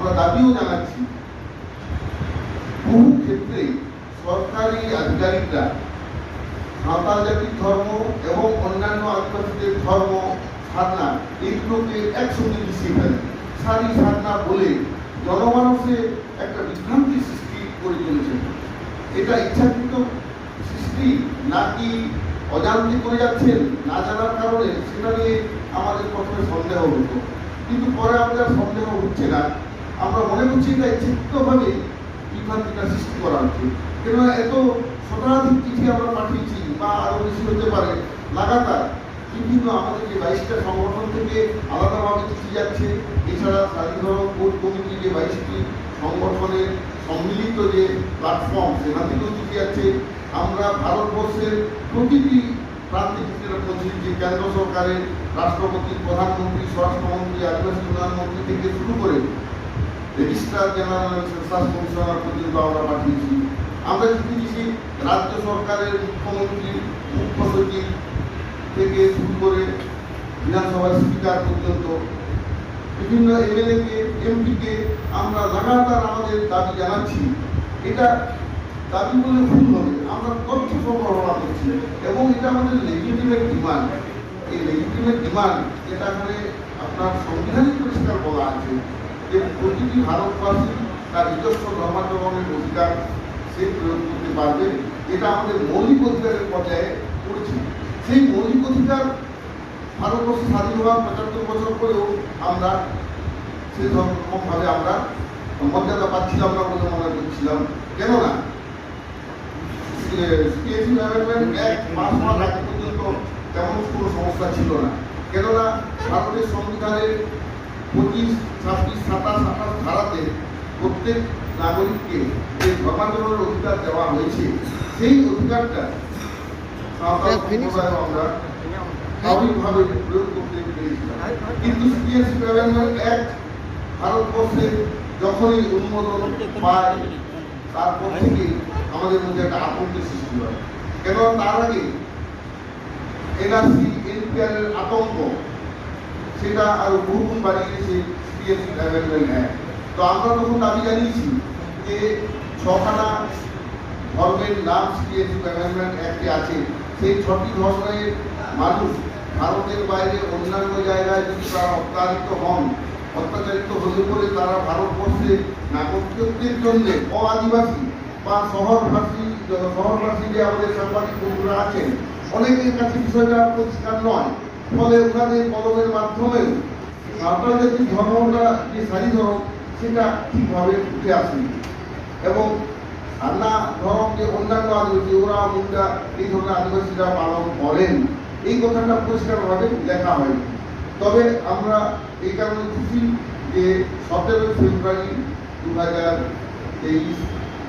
আমরা দাবিও জানাচ্ছি। বহু ক্ষেত্রে সরকারি আধিকারিকরা সাঁওতাল জাতির ধর্ম এবং অন্যান্য আদিবাসীদের ধর্ম সাধনা এইগুলোকে একসঙ্গে মিশিয়ে ফেলে, সারি সাধনা বলে জনমানসে একটা বিভ্রান্তি সৃষ্টি করে চলেছে। এটা ইচ্ছাকৃত সৃষ্টি নাকি অজান্তে করে যাচ্ছেন না জানার কারণে, সেটা নিয়ে আমাদের প্রথমে সন্দেহ হতো, কিন্তু পরে আমাদের সন্দেহ হচ্ছে না। আমরা মনে করছি এটা ইচ্ছাকৃতভাবে বিভ্রান্তিটা সৃষ্টি করা হচ্ছে। কেননা এত শতাধিক চিঠি আমরা পাঠিয়েছি, বা আরো বেশি হতে পারে, লাগাতার বিভিন্ন আমাদের যে 22টা সংগঠন থেকে আলাদাভাবে চিঠি যাচ্ছে, এছাড়া স্বাধীনতা কোর কমিটি যে 22টি সংগঠনের সম্মিলিত যে প্ল্যাটফর্ম, সেখান থেকেও চিঠি যাচ্ছে। আমরা ভারতবর্ষের প্রতিটি প্রান্তিক পৌঁছে যে কেন্দ্র সরকারের রাষ্ট্রপতি, প্রধানমন্ত্রী, স্বরাষ্ট্রমন্ত্রী, আদিবাসী উন্নয়ন মন্ত্রী থেকে শুরু করে রেজিস্ট্রার জেনারেল সেন্সাস কমিশনার পর্যন্ত আমরা পাঠিয়েছি। আমরা চিঠি দিয়েছি রাজ্য সরকারের মুখ্যমন্ত্রী, মুখ্য সচিব থেকে শুরু করে বিধানসভার স্পিকার পর্যন্ত বিভিন্ন এমএলএকে, এমপিকে আমরা লাগাতার আমাদের দাবি জানাচ্ছি। এটা দাবি বলে ভুল হবে, আমরা তথ্য সরবরাহ করছি এবং এটা আমাদের লেজিটিমেট ডিমান্ড। এই লেজিটিমেট ডিমান্ড যেটা এখানে আপনার সংবিধানিক পরিষ্কার বলা আছে যে প্রতিটি ভারতবাসী তার নিজস্ব ধর্মাচরণের অধিকার সে প্রয়োগ করতে পারবে, এটা আমাদের মৌলিক অধিকারের পর্যায়ে পড়ছে। সেই মৌলিক অধিকার ভারতবর্ষ স্বাধীন হওয়ার 75 বছর পরেও আমরা সেরকমভাবে আমরা মর্যাদা পাচ্ছিলাম না বলে মনে করছিলাম। কেননা সিটিএসি ডেভেলপমেন্ট অ্যাক্ট পাস হওয়ার আগে পর্যন্ত তেমন কোনো সমস্যা ছিল না। কেননা ভারতের সংবিধানের 25, 26, 27, 28 ধারাতে প্রত্যেক নাগরিককে যে ধর্মাচরণের অধিকার দেওয়া হয়েছে, সেই অধিকারটা সাঁওতাল সম্প্রদায় আমরা স্বাভাবিকভাবে প্রয়োগ করতে পেরেছিলাম। কিন্তু সিটিএসি ডেভেলপমেন্ট অ্যাক্ট ভারতবর্ষে যখনই অনুমোদন পায়, তারপর থেকে আমাদের মধ্যে একটা আতঙ্কের সৃষ্টি হয়। কেননা তার আগে এনআরসি, এনপিআর এর আতঙ্ক সেটা আরো বহুগুণ বাড়িয়ে গেছে সিটিএসি ডেভেলপমেন্ট অ্যাক্ট। তো আমরা তখন দাবি জানিয়েছি যে 6খানা ধর্মের নাম সিটিএসি ডেভেলপমেন্ট অ্যাক্টে আছে, সেই 6টি ধর্মের মানুষ ভারতের বাইরে অন্যান্য জায়গায় যদি তারা অত্যাচারিত হলে পরে তারা ভারতবর্ষে নাগরিকত্বের জন্য অআদিবাসী বা শহরবাসী যে আমাদের সাংবাদিক বন্ধুরা আছেন, অনেকের কাছে বিষয়টা পরিষ্কার নয়। ফলে ওখানে কলমের মাধ্যমেও সাঁওতাল জাতির ধর্মটা যে সারি ধর্ম, সেটা ঠিকভাবে উঠে আসেনি। এবং সান্না ধর্ম যে অন্যান্য আদিবাসী, ওরা মুন্ডা এই ধরনের আদিবাসীরা পালন করেন, এই কথাটা পরিষ্কারভাবে লেখা হয়। তবে আমরা এই কারণে খুশি যে 17 ফেব্রুয়ারি 2023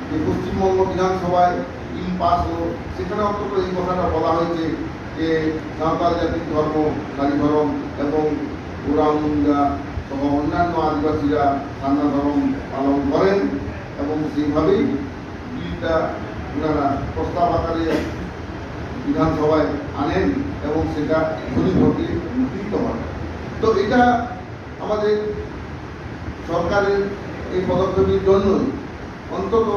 যে পশ্চিমবঙ্গ বিধানসভায় বিল পাস হলো, সেখানে অন্তত এই কথাটা বলা হয়েছে যে সাঁওতাল জাতির ধর্ম সারি ধর্ম এবং ওরামুন্ডা সহ অন্যান্য আদিবাসীরা সান্না ধর্ম পালন করেন, এবং সেইভাবেই বিলটা ওনারা প্রস্তাব আকারে বিধানসভায় আনেন এবং সেটা ধ্বনিভোটে গৃহীত হয়। তো এটা আমাদের সরকারের এই পদক্ষেপের জন্যই অন্তত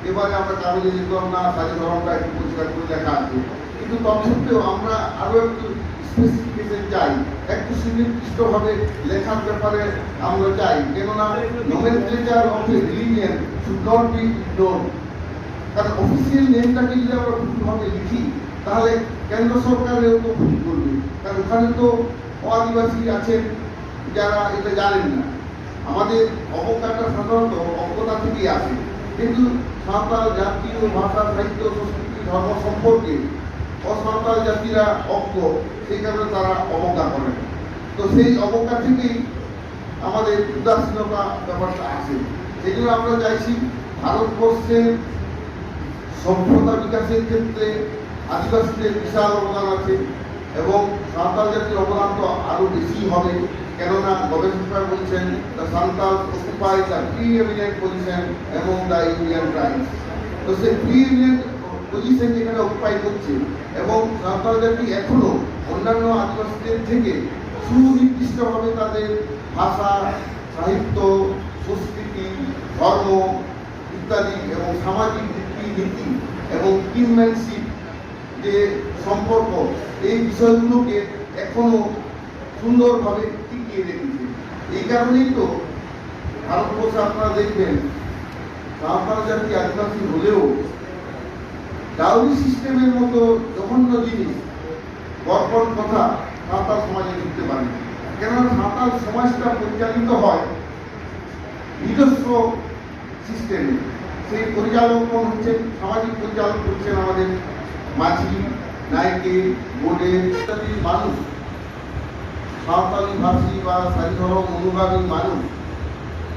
এবারে আমরা কাগজে লিখলাম না, সারি ধর্মটা একটু পরিষ্কার করে লেখা আছে, কিন্তু তৎসত্ত্বেও আমরা আরো একটু স্পেসিফিকেশন চাই, একটু সুনির্দিষ্টভাবে লেখার ব্যাপারে আমরা চাই। কেননা nomenclature of a religion should not be ignored. কারণ অফিসিয়াল নেমটাকে যদি আমরা ভুলভাবে লিখি, তাহলে কেন্দ্র সরকারেও তো ভুল করবে, কারণ ওখানে তো আদিবাসী আছেন যারা এটা জানেন না। আমাদের অবজ্ঞাটা সাধারণত অজ্ঞতা থেকেই আসে, কিন্তু সাঁওতাল জাতীয় ভাষা, সাহিত্য, সংস্কৃতি, ধর্ম সম্পর্কে অসাঁওতাল জাতিরা অজ্ঞ, সেই কারণে তারা অবজ্ঞা করেন। তো সেই অবজ্ঞা থেকেই আমাদের উদাসীনতা ব্যাপারটা আসে। সেই জন্য আমরা চাইছি ভারতবর্ষের সভ্যতা বিকাশের ক্ষেত্রে আদিবাসীদের বিশাল অবদান আছে, এবং সাঁওতাল জাতির অবদান তো আরো বেশি হবে। কেননা গবেষকরা বলছেন the Santhal occupy the pre-eminent position among the Indian tribes. তো সেই প্রি-এমিনেন্ট পজিশন যেখানে অকুপাই করছে, এবং সাঁওতাল জাতি এখনো অন্যান্য আদিবাসীদের থেকে সুনির্দিষ্টভাবে তাদের ভাষা, সাহিত্য, সংস্কৃতি ধর্ম ইত্যাদি এবং সামাজিক রীতি এবং কিনম্যানশিপ যে সম্পর্ক, এই বিষয়গুলোকে এখনো সুন্দরভাবে টিকিয়ে রেখেছে। এই কারণেই তো ভারতবর্ষে আপনারা দেখবেন সাঁওতাল জাতি আদিবাসী হলেও ডাউরি সিস্টেমের মতো জঘন্য জিনিস গর্বর কথা সাঁওতাল সমাজে ঢুকতে পারে না। কেননা সাঁওতাল সমাজটা পরিচালিত হয় নিজস্ব সিস্টেমে। সেই পরিচালক হচ্ছেন, সামাজিক পরিচালক হচ্ছেন আমাদের মাঝি, নায়কে, বোর্ডে ইত্যাদির মানুষ, সাঁওতালি ভাষী বা সারি ধর্ম অনুগামী মানুষ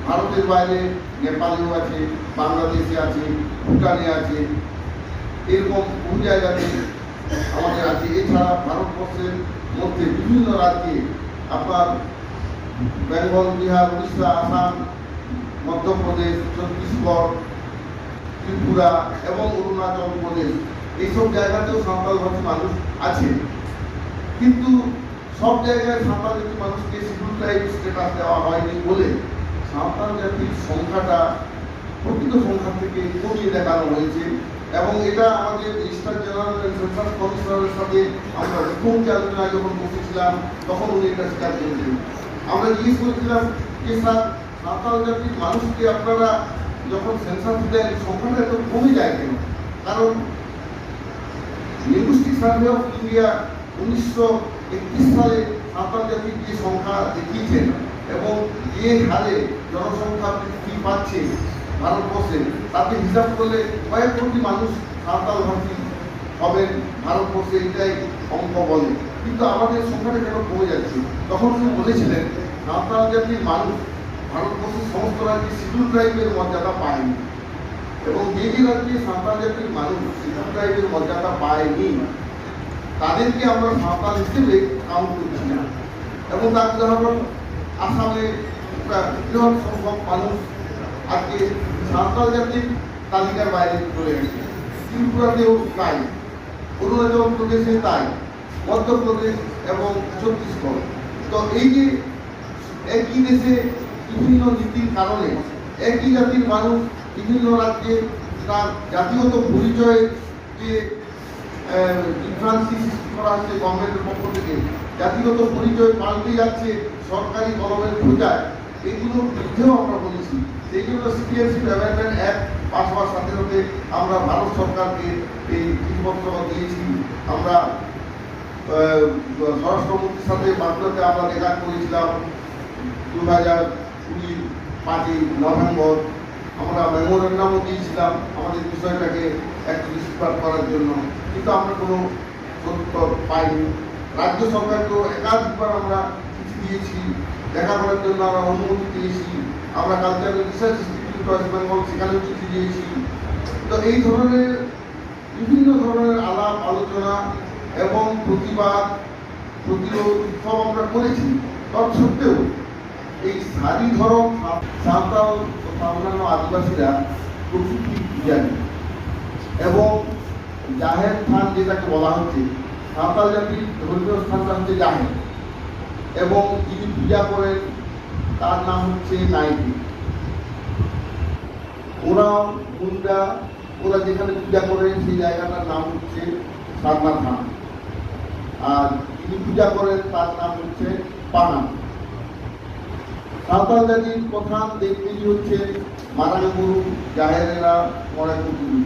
ভারতের বাইরে নেপালেও আছে, বাংলাদেশে আছে, ভুটানে আছে, এরকম বহু জায়গাতে আমাদের আছে। এছাড়া ভারতবর্ষের মধ্যে বিভিন্ন রাজ্যে আপনার বেঙ্গল, বিহার, উড়িষ্যা, আসাম, মধ্যপ্রদেশ, ছত্তিশগড়, ত্রিপুরা এবং অরুণাচল প্রদেশ, এইসব জায়গাতেও সাঁওতাল ভাষী মানুষ আছে। কিন্তু সব জায়গায় সাঁওতাল জাতির মানুষকে শিডিউল ট্রাইব স্ট্যাটাস দেওয়া হয়নি বলে সাঁওতাল জাতির সংখ্যাটা প্রকৃত সংখ্যা থেকে কমিয়ে দেখানো হয়েছে। এবং এটা আমাদের রেজিস্ট্রার জেনারেল সেন্সাস কমিশনারের সাথে আমরা মুখ্যমন্ত্রী আলোচনায় যখন বসেছিলাম তখন উনি এটা স্বীকার করেছেন। আমরা জিজ্ঞেস করেছিলাম যে স্যার, সাঁওতাল জাতির মানুষকে আপনারা যখন সেন্সাস দেন সংখ্যাটা এত কমে যায় কেন? কারণ লিঙ্গুইস্টিক সার্ভে অফ ইন্ডিয়া 1931 সালে সাঁওতাল জাতির যে সংখ্যা দেখিয়েছেন এবং যে হারে জনসংখ্যা বৃদ্ধি পাচ্ছে ভারতবর্ষে, তাতে হিসাব করলে কয়েক কোটি মানুষ সাঁওতাল ভাষী হবেন ভারতবর্ষে, এটাই অঙ্ক বলে। কিন্তু আমাদের সংখ্যাটা কেন কমে যাচ্ছে? তখন উনি বলেছিলেন সাঁওতাল জাতির মানুষ ভারতবর্ষের সমস্ত রাজ্যে শিডিউল ট্রাইবের মর্যাদা পায়নি, এবং যে যে রাজ্যে সাঁওতাল জাতির মানুষ শিডিউল ট্রাইবের মর্যাদা পায়নি তাদেরকে আমরা সাঁওতাল হিসেবে কাউন্ট করছি না। এবং তার উদাহরণ আসামে একটা বৃহৎ সংখ্যক মানুষ আজকে সাঁওতাল জাতির তালিকার বাইরে চলে গেছে, ত্রিপুরাতেও তাই, অরুণাচল প্রদেশে তাই, মধ্যপ্রদেশ এবং ছত্তিশগড়। তো এই যে একই দেশে বিভিন্ন নীতির কারণে একই জাতির মানুষ বিভিন্ন রাজ্যে তার জাতিগত পরিচয়ের যে ডিফারেন্সি সৃষ্টি করা হচ্ছে গভর্নমেন্টের পক্ষ থেকে, জাতিগত পরিচয় পাল্টে যাচ্ছে সরকারি কলমের খোঁজায়, এগুলোর বিরুদ্ধেও আমরা বলেছি। সেই জন্য সিটিজেনশিপ অ্যামেন্ডমেন্ট অ্যাক্ট পাস হওয়ার সাথে সাথে আমরা ভারত সরকারকে এই চিঠিপত্র দিয়েছি। আমরা স্বরাষ্ট্রমন্ত্রীর সাথে বাংলাতে আমরা দেখা করেছিলাম 2020 5ই নভেম্বর। আমরা মেমোরেন্ডামও দিয়েছিলাম আমাদের বিষয়টাকে একটু ডিসক্রাইব করার জন্য, কিন্তু আমরা কোনো সত্তর পাইনি। রাজ্য সরকারকেও একাধিকবার আমরা চিঠি দিয়েছি, দেখা করার জন্য আমরা অনুমতি দিয়েছি। আমরা cultural research institute West Bengal, সেখানেও চিঠি দিয়েছি। তো এই ধরনের বিভিন্ন ধরনের আলাপ আলোচনা এবং প্রতিবাদ প্রতিরোধ সব আমরা করেছি। তৎসত্ত্বেও এই সারি ধরম সাঁওতাল তথা অন্যান্য আদিবাসীরা প্রকৃতি পূজারী এবং জাহের স্থান যেটাকে বলা হচ্ছে, সাঁওতাল জাতির ধর্মীয় স্থানটা হচ্ছে জাহের, এবং যিনি পূজা করেন তার নাম হচ্ছে নাইকে। ওরাও মুন্ডা, ওরা যেখানে পূজা করেন সেই জায়গাটার নাম হচ্ছে সারনাথ থান, আর যিনি পূজা করেন তার নাম হচ্ছে পাহান। সাঁওতাল জাতির প্রধান দেবদেবী হচ্ছে মারাঙ্গুরু, জাহেরেরা, মরাকুটুরি।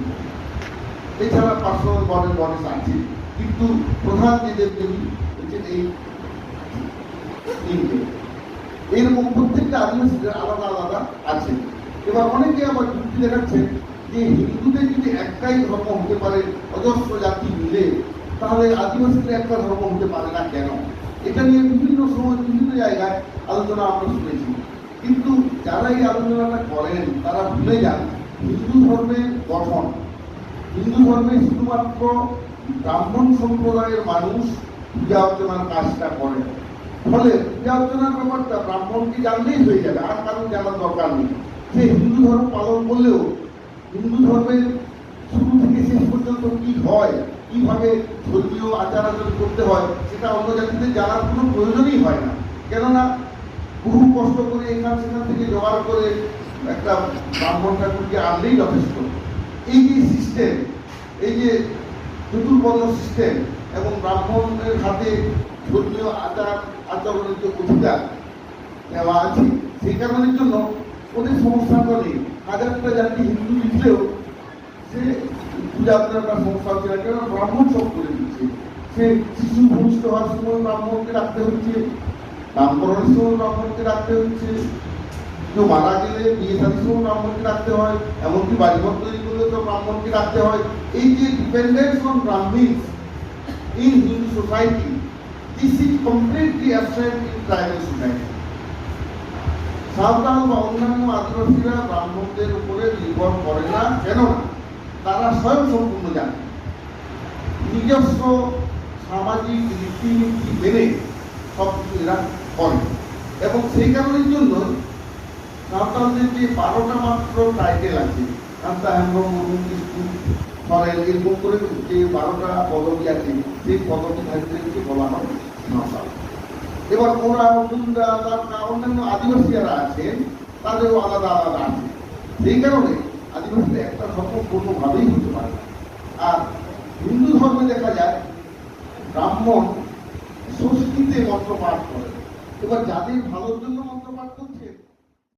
এছাড়া পার্সোনাল গডের গডেস আছে, কিন্তু প্রধান যে দেবদেবী হচ্ছে এই তিনটে। এরকম প্রত্যেকটা আদিবাসীদের আলাদা আলাদা আছে। এবার অনেকে আবার যুক্তি দেখাচ্ছেন যে হিন্দুদের যদি একটাই ধর্ম হতে পারে অজস্র জাতি মিলে, তাহলে আদিবাসীদের একটা ধর্ম হতে পারে না কেন? এটা নিয়ে বিভিন্ন সময় বিভিন্ন জায়গায় আলোচনা আমরা শুনেছি, কিন্তু যারা এই আলোচনাটা করেন তারা ভুলে যান হিন্দু ধর্মের গঠন। হিন্দু ধর্মে শুধুমাত্র ব্রাহ্মণ সম্প্রদায়ের মানুষ পূজা অর্চনার কাজটা করেন, ফলে পূজা অর্চনার ব্যাপারটা ব্রাহ্মণকে জানলেই হয়ে যাবে, আর কারণ জানার দরকার নেই। সে হিন্দু ধর্ম পালন করলেও হিন্দু ধর্মের শুরু থেকে শেষ পর্যন্ত কি হয়, কিভাবে ধর্মীয় আচার আচরণ করতে হয়, সেটা অন্য জাতিদের জানার কোনো প্রয়োজনই হয় না। কেননা বহু কষ্ট করে এখান সেখান থেকে জোগাড় করে একটা ব্রাহ্মণ ঠাকুরকে আনলেই যথেষ্ট। এই যে সিস্টেম, এই যে চতুর্বর্ণ সিস্টেম এবং ব্রাহ্মণের হাতে ধর্মীয় আচরণের যে অধিকার দেওয়া আছে, সেই কারণের জন্য ওদের সমস্যাটা নেই। হাজারটা জাতি হিন্দু লিখলেও সে পূজা অর্চনাটা সমস্যা হচ্ছে না, কেন ব্রাহ্মণ সব করে দিচ্ছে। সে শিশু ভূমিষ্ঠ হওয়ার সময় ব্রাহ্মণকে রাখতে হচ্ছে, নামকরণের সময় ব্রাহ্মণকে রাখতে হচ্ছে, কেউ মারা গেলে বিয়ে শাদীর সময় ব্রাহ্মণকে রাখতে হয়, এমনকি বাড়িঘর তৈরি করলে তো ব্রাহ্মণকে রাখতে হয়। এই যে dependence on Brahmins in Hindu society, this is completely absent in tribal society. Santhal বা অন্যান্য আদিবাসীরা ব্রাহ্মণদের উপরে নির্ভর করে না, কেন না তারা স্বয়ং সম্পূর্ণ জানে, নিজস্ব সামাজিক রীতিনীতি মেনে সব কিছু এরা করে। এবং সেই কারণের জন্য সাঁওতালদের যে 12টা মাত্র টাইটেল আছে, কান্তা হেমব্রম, মুর্মু, কিস্কু, সরেন, এরকম করে যে 12টা পদবী আছে, সেই পদবীধারীদেরকে বলা হয় সাঁওতাল। এবার ওরা মুন্ডা বা অন্যান্য আদিবাসী যারা আছেন তাদেরও আলাদা আলাদা আছে। সেই কারণে আদিবাসীরা একটা ধর্ম কোনোভাবেই হতে পারে না। আর হিন্দু ধর্মে দেখা যায় ব্রাহ্মণ ষষ্ঠীতে মন্ত্র পাঠ করে। এবার যাদের ভালোর জন্য মন্ত্র পাঠ করতে